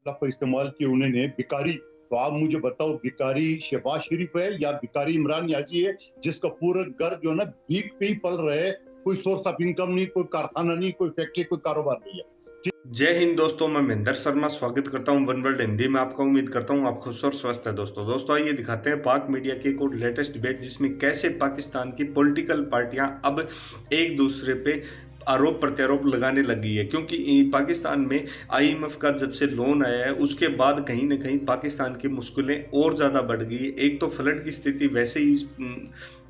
लफ्ज़ इस्तेमाल किए उन्होंने, भिखारी। तो आप मुझे बताओ, भिखारी शहबाज शरीफ है या भिखारी इमरान याजी है, जिसका पूरा घर जो है ना भीख पे ही पल रहे है, कोई सोर्स ऑफ इनकम नहीं, कोई कारखाना नहीं, कोई फैक्ट्री, कोई कारोबार नहीं है। जय हिंद दोस्तों, मैं महेंद्र शर्मा स्वागत करता हूं वन वर्ल्ड हिंदी में आपका। उम्मीद करता हूं आप खुश और स्वस्थ है। दोस्तों आइए दिखाते हैं पाक मीडिया की एक और लेटेस्ट डिबेट, जिसमें कैसे पाकिस्तान की पॉलिटिकल पार्टियां अब एक दूसरे पे आरोप प्रत्यारोप लगाने लगी है। क्योंकि पाकिस्तान में आईएमएफ का जब से लोन आया है उसके बाद कहीं ना कहीं पाकिस्तान की मुश्किलें और ज़्यादा बढ़ गई है। एक तो फ्लड की स्थिति वैसे ही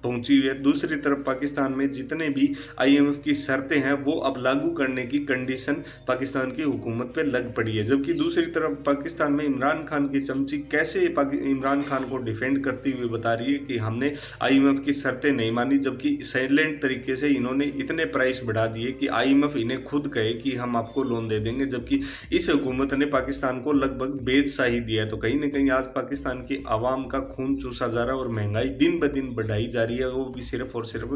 पहुंची हुई है, दूसरी तरफ पाकिस्तान में जितने भी आईएमएफ की शर्तें हैं वो अब लागू करने की कंडीशन पाकिस्तान की हुकूमत पे लग पड़ी है। जबकि दूसरी तरफ पाकिस्तान में इमरान खान की चमची कैसे इमरान खान को डिफेंड करती हुई बता रही है कि हमने आईएमएफ की शर्तें नहीं मानी, जबकि साइलेंट तरीके से इन्होंने इतने प्राइस बढ़ा दिए कि आईएमएफ इन्हें खुद कहे कि हम आपको लोन दे देंगे, जबकि इस हुकूमत ने पाकिस्तान को लगभग बेच ही दिया है। तो कहीं ना कहीं आज पाकिस्तान की आवाम का खून चूसा जा रहा है और महंगाई दिन ब दिन बढ़ाई जा रही है, वो भी सिर्फ और सिर्फ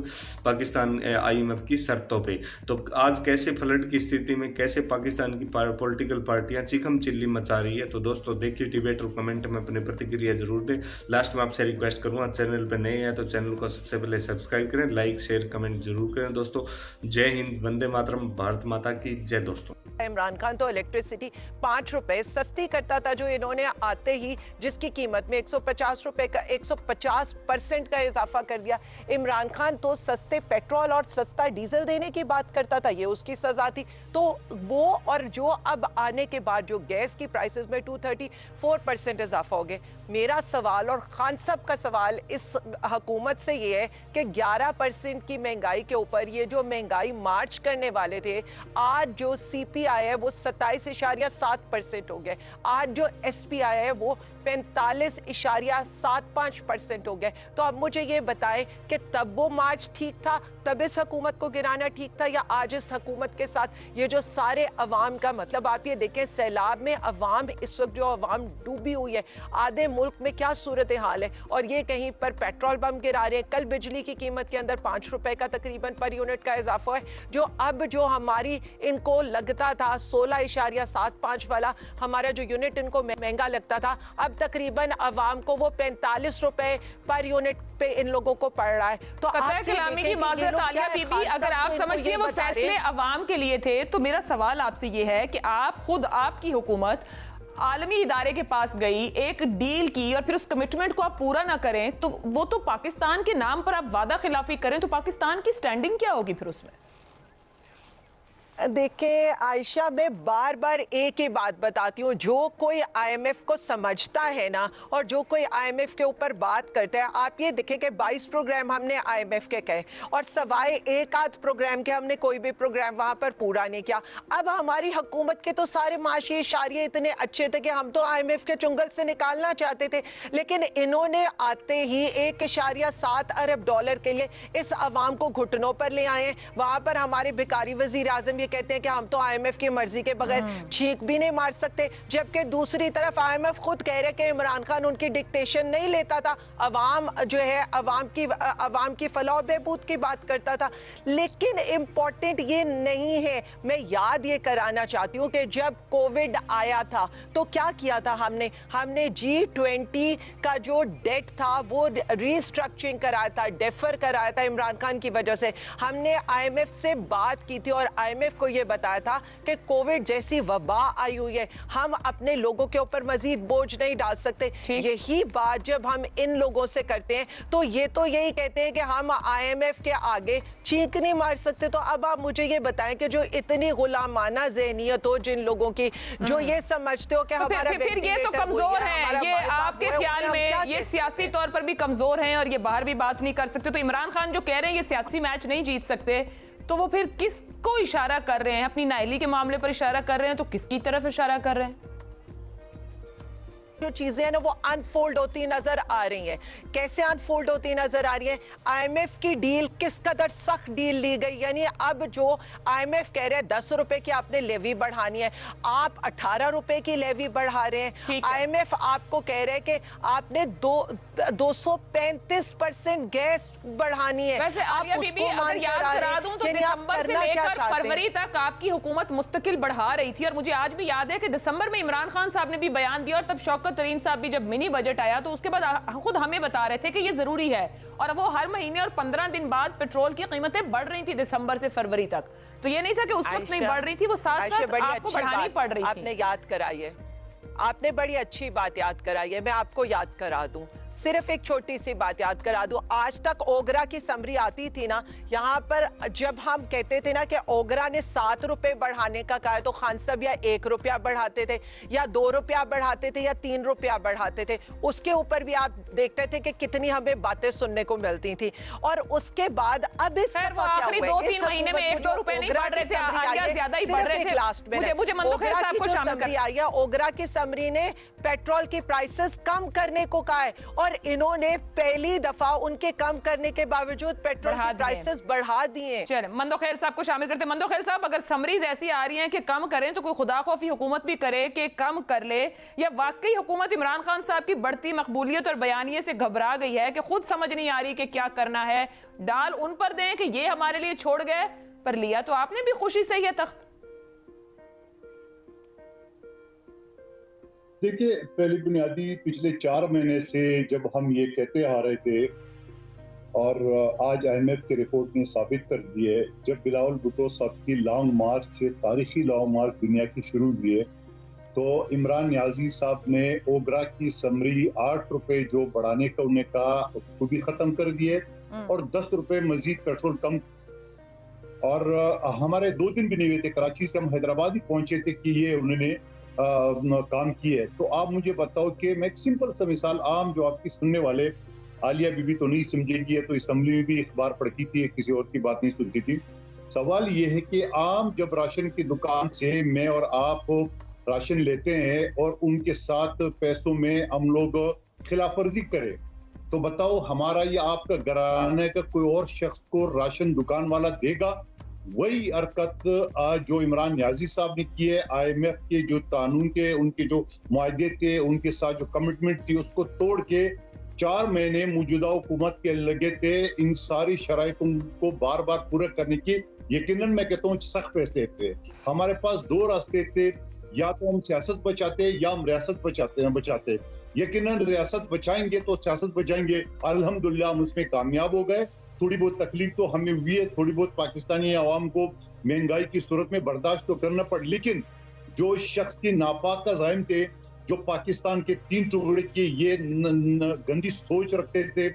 पाकिस्तान आईएमएफ की शर्तों पे। तो आज कैसे फ्लड की स्थिति में कैसे पाकिस्तान की पॉलिटिकल पार्टियां चिकम चिल्ली मचा रही है। तो दोस्तों देखिए डिबेट और कमेंट में अपनी प्रतिक्रिया जरूर दें। लास्ट में आपसे रिक्वेस्ट करूंगा, चैनल पर नए हैं तो चैनल को सबसे पहले सब्सक्राइब करें, लाइक शेयर कमेंट जरूर करें। दोस्तों जय हिंद, वंदे मातरम, भारत माता की जय। दोस्तों इमरान खान तो इलेक्ट्रिसिटी 5 रुपए सस्ती करता था, जो इन्होंने आते ही जिसकी कीमत में 150 रुपए का 150% का इजाफा कर दिया। इमरान खान तो सस्ते पेट्रोल और सस्ता डीजल देने की बात करता था, ये उसकी सजा थी। तो वो और जो अब आने के बाद जो गैस की प्राइसेस में 234% इजाफा हो गए। मेरा सवाल और खान साहब का सवाल इस हुकूमत से ये है कि 11% की महंगाई के ऊपर ये जो महंगाई मार्च करने वाले थे, आज जो सीपीआई है वो 27.7% हो गए। आज जो एसपीआई है वो 45.75% हो गए। तो अब मुझे ये बताएं कि तब वो मार्च ठीक था, तब इस हुकूमत को गिराना ठीक था, या आज इस हुकूमत के साथ ये जो सारे अवाम का मतलब आप ये देखें, सैलाब में अवाम इस वक्त जो अवाम डूबी हुई है, आधे मुल्क में क्या सूरत हाल है, और ये कहीं पर पेट्रोल बम गिरा रहे हैं। कल बिजली की कीमत के अंदर 5 रुपए का तकरीबन पर यूनिट का इजाफा है, जो अब जो हमारी इनको लगता था 16.75 वाला हमारा जो यूनिट इनको महंगा लगता था, अब तकरीबन अवाम को वो 45 रुपए पर यूनिट पे इन लोगों को पड़ रहा है। तो कतरा कलामी की माजरत आलिया बीबी, अगर आप समझती हैं वो फैसले अवाम के लिए थे, तो मेरा सवाल आपसे ये है कि आप खुद, आपकी हुकूमत आलमी इदारे के पास गई, एक डील की और फिर उस कमिटमेंट को आप पूरा ना करें, तो वो तो पाकिस्तान के नाम पर आप वादा खिलाफी करें, तो पाकिस्तान की स्टैंडिंग क्या होगी फिर उसमें? देखिए आयशा, मैं बार बार एक ही बात बताती हूँ, जो कोई आईएमएफ को समझता है ना, और जो कोई आईएमएफ के ऊपर बात करता है, आप ये देखें कि 22 प्रोग्राम हमने आईएमएफ के कहे और सवाए एक आध प्रोग्राम के हमने कोई भी प्रोग्राम वहां पर पूरा नहीं किया। अब हमारी हुकूमत के तो सारे माशी इशारे इतने अच्छे थे कि हम तो आईएमएफ के चुंगल से निकालना चाहते थे, लेकिन इन्होंने आते ही 1.7 अरब डॉलर के लिए इस अवाम को घुटनों पर ले आए। वहां पर हमारे भिखारी वजीर आजम ये कहते हैं कि हम तो आईएमएफ की मर्जी के बगैर छींक भी नहीं मार सकते, जबकि दूसरी तरफ आईएमएफ खुद कह रहे कि इमरान खान उनकी डिक्टेशन नहीं लेता था, अवाम जो है अवाम की फलाह बहबूद की बात करता था। लेकिन इंपॉर्टेंट ये नहीं है, मैं याद ये कराना चाहती हूँ कि जब कोविड आया था तो क्या किया था हमने G20 का जो डेट था वो रीस्ट्रक्चरिंग कराया था, डेफर कराया था इमरान खान की वजह से। हमने आईएमएफ से बात की थी और आईएमएफ को ये बताया था कि कोविड जैसी वबा आई हुई है, हम अपने लोगों के ऊपर मजीद बोझ नहीं डाल सकते। यही बात जब हम इन लोगों से करते हैं तो ये तो यही कहते हैं कि हम आईएमएफ के आगे चीख नहीं मार सकते। तो अब आप मुझे ये बताएं कि जो इतनी गुलामाना ज़हनियत हो जिन लोगों की, जो ये समझते हो कि तो हमारा फिर ये तो कमजोर है, ये आपके ख्याल में ये सियासी तौर पर भी कमजोर हैं और ये बाहर भी बात नहीं कर सकते। तो इमरान खान जो कह रहे हैं ये सियासी मैच नहीं जीत सकते, तो वो फिर किसको इशारा कर रहे हैं? अपनी नाइली के मामले पर इशारा कर रहे हैं, तो किसकी तरफ इशारा कर रहे हैं? जो चीजें हैं ना वो अनफोल्ड होती नजर आ रही हैं। कैसे अनफोल्ड होती नजर आ रही है? आईएमएफ की डील किस कदर सख्त डील ली गई, यानी अब जो आईएमएफ कह रहे हैं 10 रुपए की आपने लेवी बढ़ानी है, आप 18 रुपए की लेवी बढ़ा रहे हैं। आईएमएफ आपको कह रहे हैं कि आपने 235% गैस बढ़ानी है। वैसे आलिया बीबी अगर याद करा दूं तो दिसंबर से लेकर फरवरी तक आपकी हुकूमत मुस्तकिल बढ़ा रही थी, और मुझे आज भी याद है कि दिसंबर में इमरान खान साहब ने भी बयान दिया, और तब शौकत तरीन साहब भी जब मिनी बजट आया तो उसके बाद खुद हमें बता रहे थे कि ये जरूरी है, और वो हर महीने और 15 दिन बाद पेट्रोल की कीमतें बढ़ रही थी दिसंबर से फरवरी तक। तो ये नहीं था कि उस वक्त नहीं बढ़ रही थी, वो साथ साथ आपको बढ़ानी पड़ रही थी। आपने याद कराई है, आपने बड़ी अच्छी बात याद कराई है। मैं आपको याद करा दूं, सिर्फ एक छोटी सी बात याद करा दूं। आज तक ओगरा की समरी आती थी ना, यहाँ पर जब हम कहते थे ना कि ओगरा ने 7 रुपए बढ़ाने का कहा, तो खान साहब या 1 रुपया बढ़ाते थे या 2 रुपया बढ़ाते थे या 3 रुपया बढ़ाते थे। उसके ऊपर भी आप देखते थे कि कितनी हमें बातें सुनने को मिलती थी। और उसके बाद अब इस आखिरी 2-3 महीने में 1-2 रुपए नहीं बढ़ रहे थे, ज्यादा ही बढ़ रहे थे। लास्ट में मुझे मंदोखेल साहब को शामिल कर आई है। ओगरा की समरी ने पेट्रोल की प्राइसेस कम करने को कहा है, और इन्होंने पहली दफा उनके कम करने के बावजूद पेट्रोल की प्राइसेस बढ़ा दिए। चल मंदोखेल साहब को शामिल करते। मंदोखेल साहब, अगर समरीज ऐसी आ रही हैं कि कम करें, तो कोई खुदा खौफी हुकूमत भी करे कि कम कर ले, या वाकई हुकूमत इमरान खान साहब की बढ़ती मकबूलियत और बयानिए से घबरा गई है कि खुद समझ नहीं आ रही कि क्या करना है? डाल उन पर दें कि ये हमारे लिए छोड़ गए, पर लिया तो आपने भी खुशी से ही तख्त। देखिए, पहली बुनियादी पिछले 4 महीने से जब हम ये कहते आ रहे थे, और आज आईएमएफ की रिपोर्ट ने साबित कर दी है, जब बिलावल भुट्टो साहब की लॉन्ग मार्च से तारीखी लॉन्ग मार्च दुनिया की शुरू हुई है, तो इमरान नियाजी साहब ने ओगरा की समरी 8 रुपए जो बढ़ाने का उन्हें कहा उसको भी खत्म कर दिए, और 10 रुपए मजीद पेट्रोल कम। और हमारे 2 दिन भी नहीं हुए थे, कराची से हम हैदराबाद ही पहुंचे थे कि ये उन्होंने काम की है। तो आप मुझे बताओ कि मैं एक सिंपल सा मिसाल, आम जो आपकी सुनने वाले आलिया बीबी तो नहीं समझेगी, है तो असेंबली में भी अखबार पढ़ती थी, किसी और की बात नहीं सुनती थी। सवाल ये है कि आम जब राशन की दुकान से मैं और आप राशन लेते हैं और उनके साथ पैसों में हम लोग खिलाफ वर्जी करें, तो बताओ हमारा या आपका घराने का कोई और शख्स को राशन दुकान वाला देगा? वही हरकत आज जो इमरान नियाजी साहब ने की है, आईएमएफ के जो कानून के उनके जो मुआहदे थे, उनके साथ जो कमिटमेंट थी, उसको तोड़ के 4 महीने मौजूदा हुकूमत के लगे थे इन सारी शराइतों को बार बार पूरा करने की। यकीनन मैं कहता हूँ सख्त फैसले थे। हमारे पास 2 रास्ते थे, या तो हम सियासत बचाते या हम रियासत बचाते। यकीनन रियासत बचाएंगे तो सियासत बचाएंगे। अल्हम्दुलिल्लाह हम उसमें कामयाब हो गए। थोड़ी बहुत तकलीफ तो हमें हुई है, थोड़ी बहुत पाकिस्तानी अवाम को महंगाई की सूरत में बर्दाश्त तो करना पड़, लेकिन जो शख्स की नापाक का ज़ाहिम थे, जो पाकिस्तान के 3 टुकड़े की ये गंदी सोच रखते थे,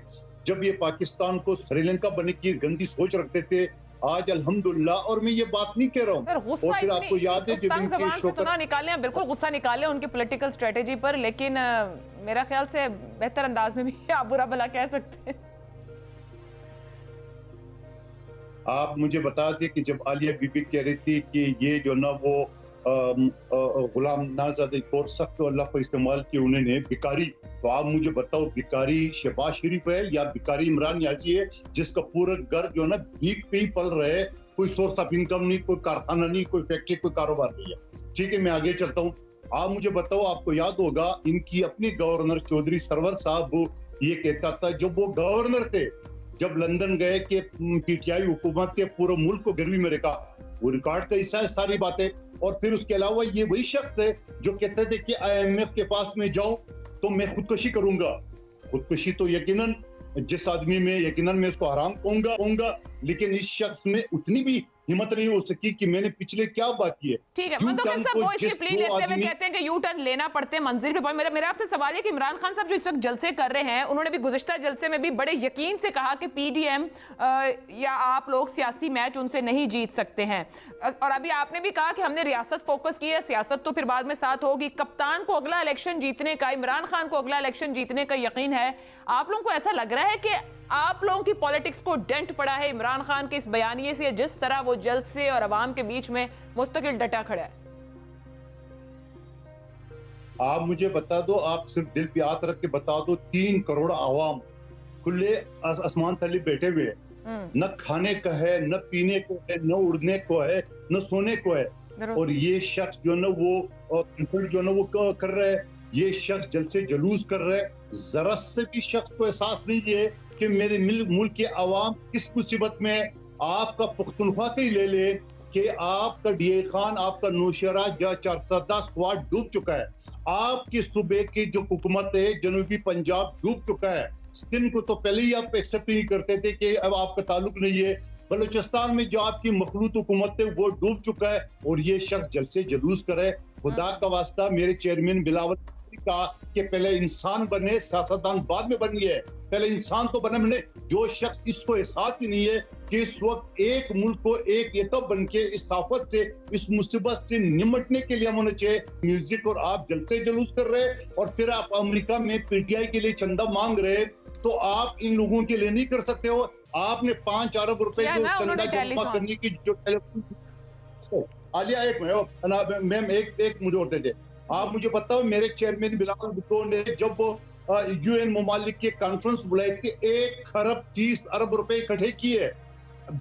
जब ये पाकिस्तान को श्रीलंका बनने की गंदी सोच रखते थे, आज अल्हम्दुलिल्लाह, और मैं ये बात नहीं कह रहा हूँ, और फिर आपको याद है जब इनके शौकत निकाले, बिल्कुल गुस्सा निकाले उनकी पॉलिटिकल स्ट्रेटेजी पर, लेकिन मेरा ख्याल से बेहतर अंदाज में भी आप बुरा भला कह सकते हैं। आप मुझे बता दें कि जब आलिया बीबी कह रही थी कि ये जो ना वो गुलाम नाज़ाद एक और सख्त अल्लाह पर इस्तेमाल किए उन्होंने भिखारी, तो आप मुझे बताओ भिखारी शहबाज शरीफ है या भिखारी इमरान नियाजी है, जिसका पूरा घर जो ना भीख पे ही पल रहे, कोई सोर्स ऑफ इनकम नहीं, कोई कारखाना नहीं, कोई फैक्ट्री, कोई कारोबार नहीं है। ठीक है, मैं आगे चलता हूँ। आप मुझे बताओ, आपको याद होगा इनकी अपनी गवर्नर चौधरी सरवर साहब ये कहता था जब वो गवर्नर थे, जब लंदन गए कि पीटीआई हुकूमत के पूरे मुल्क को गर्मी में रखा, वो रिकॉर्ड का हिस्सा है सारी बातें। और फिर उसके अलावा ये वही शख्स है जो कहते थे कि आईएमएफ के पास में जाऊं तो मैं खुदकुशी करूंगा। खुदकुशी तो यकीनन जिस आदमी में, यकीनन मैं उसको हराम कहूंगा, लेकिन इस शख्स में उतनी भी हिम्मत नहीं हो सकी कि मैंने पिछले क्या बात की है। ठीक है, मंदोखेल साहब वो इसकी प्ली लेते हुए कहते हैं कि यू टर्न लेना पड़ते हैं मंजिल पे। मेरा आपसे सवाल है कि इमरान खान साहब जो इस वक्त जलसे कर रहे हैं, उन्होंने भी गुज़िश्ता जलसे में भी बड़े यकीन से कहा कि पीडीएम या आप लोग सियासी मैच उनसे नहीं जीत सकते हैं, और अभी आपने भी कहा कि हमने रियासत फोकस की है, सियासत तो फिर बाद में साथ होगी। कप्तान को अगला इलेक्शन जीतने का, इमरान खान को अगला इलेक्शन जीतने का यकीन है। आप लोगों को ऐसा लग रहा है कि आप लोगों की पॉलिटिक्स को डेंट पड़ा है इमरान खान के इस बयानिए से, जिस तरह वो जलसे और अवाम के बीच में मुस्तकिल डटा खड़ा है? आप मुझे बता दो, आप सिर्फ दिल पे हाथ रख के बता दो, 3 करोड़ आवाम खुले आसमान तले बैठे हुए हैं, न खाने का है, न पीने को है, न उड़ने को है, न सोने को है, और ये शख्स जो ना वो कर रहा है, ये शख्स जल से जलूस कर रहा है। जरा से भी शख्स को एहसास नहीं है कि मेरे मुल्क के अवाम किस मुसीबत में है। आपका पुख्तनख्वा ही ले ले कि आपका डीए खान, आपका नौशहरा जा 410 स्क्वाड डूब चुका है, आपकी सूबे की जो हुकूमत है जनूबी पंजाब डूब चुका है, सिंध को तो पहले ही आप एक्सेप्ट नहीं करते थे कि अब आपका ताल्लुक नहीं है, बलूचिस्तान में जो आपकी मखलूत हुकूमत है वो डूब चुका है, और ये शख्स जल से जलूस करे। खुदा का वास्ता मेरे चेयरमैन बिलावल ने कहा कि पहले इंसान बने, सियासतदान बाद में बनिए, पहले इंसान तो बने। मैंने जो शख्स इसको एहसास ही नहीं है कि इस वक्त एक मुल्क को एक एकब बन के इस आफत से, इस मुसीबत से निमटने के लिए होना चाहिए म्यूजिक, और आप जल से जलूस कर रहे, और फिर आप अमेरिका में पीटीआई के लिए चंदा मांग रहे, तो आप इन लोगों के लिए नहीं कर सकते हो। आपने 5 अरब रुपए जो चंदा जमा करने की जो आलिया, एक मैम एक मुझे और दे दे। आप मुझे बताओ, मेरे चेयरमैन बिलावल भुट्टो ने जब यूएन ममालिक के कॉन्फ्रेंस बुलाई थी, 1 खरब 30 अरब रुपए इकट्ठे किए।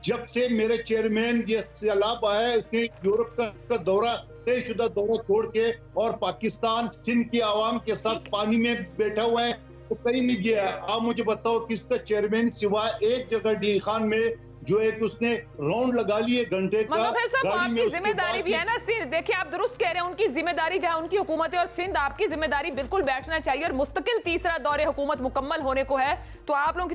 जब से मेरे चेयरमैन ये सैलाब आया है, उसने यूरोप का दौरा, तयशुदा दौरा छोड़ के, और पाकिस्तान सिंध की आवाम के साथ पानी में बैठा हुआ है, तो कहीं नहीं गया। आप मुझे बताओ किसका चेयरमैन सिवाय एक जगह डी खान में जो है कि उसने राउंड लगा लिए घंटे का, आपकी जिम्मेदारी भी है ना सिंध। देखिए आप दुरुस्त कह रहे हैं, उनकी जिम्मेदारी जहां उनकी हुकूमत है, और सिंध आपकी जिम्मेदारी बिल्कुल बैठना चाहिए, और मुस्तकिल तीसरा दौरे हुकूमत मुकम्मल होने को है, तो आप लोगों की